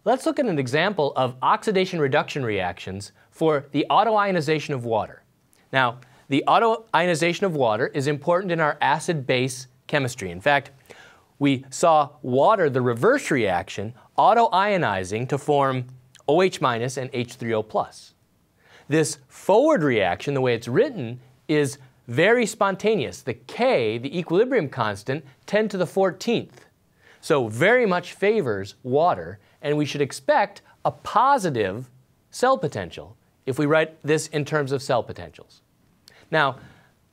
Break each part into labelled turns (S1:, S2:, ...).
S1: Let's look at an example of oxidation-reduction reactions for the autoionization of water. Now, the autoionization of water is important in our acid-base chemistry. In fact, we saw water, the reverse reaction, autoionizing to form OH- and H3O+. This forward reaction, the way it's written, is very spontaneous. The K, the equilibrium constant, 10 to the 14th. So very much favors water, and we should expect a positive cell potential if we write this in terms of cell potentials. Now,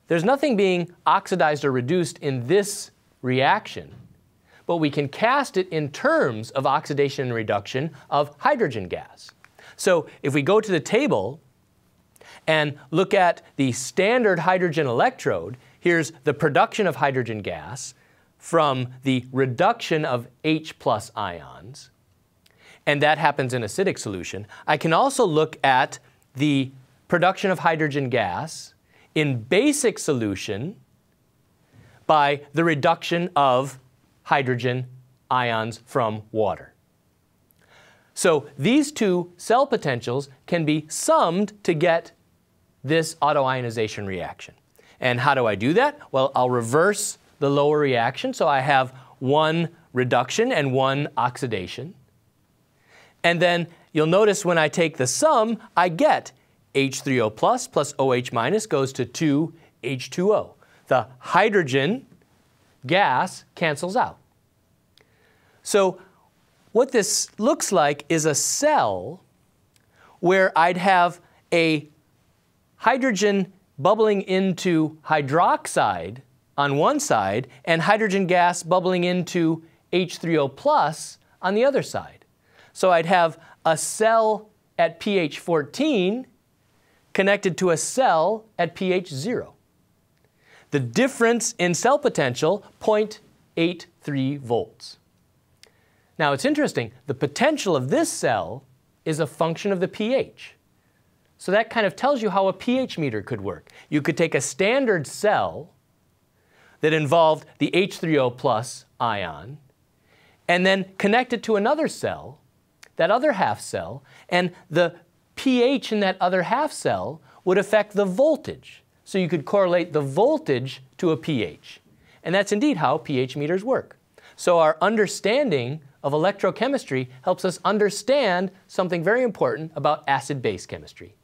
S1: there's nothing being oxidized or reduced in this reaction, but we can cast it in terms of oxidation and reduction of hydrogen gas. So if we go to the table and look at the standard hydrogen electrode, here's the production of hydrogen gas from the reduction of H+ ions, and that happens in acidic solution. I can also look at the production of hydrogen gas in basic solution by the reduction of hydrogen ions from water. So these two cell potentials can be summed to get this autoionization reaction. And how do I do that? Well, I'll reverse the lower reaction, so I have one reduction and one oxidation. And then you'll notice when I take the sum, I get H3O plus OH- goes to 2H2O. The hydrogen gas cancels out. So what this looks like is a cell where I'd have a hydrogen bubbling into hydroxide on one side and hydrogen gas bubbling into H3O+ on the other side. So I'd have a cell at pH 14 connected to a cell at pH 0. The difference in cell potential, 0.83 volts. Now it's interesting, the potential of this cell is a function of the pH. So that kind of tells you how a pH meter could work. You could take a standard cell that involved the H3O+ ion and then connect it to another cell, that other half cell, and the pH in that other half cell would affect the voltage. So you could correlate the voltage to a pH. And that's indeed how pH meters work. So our understanding of electrochemistry helps us understand something very important about acid-base chemistry.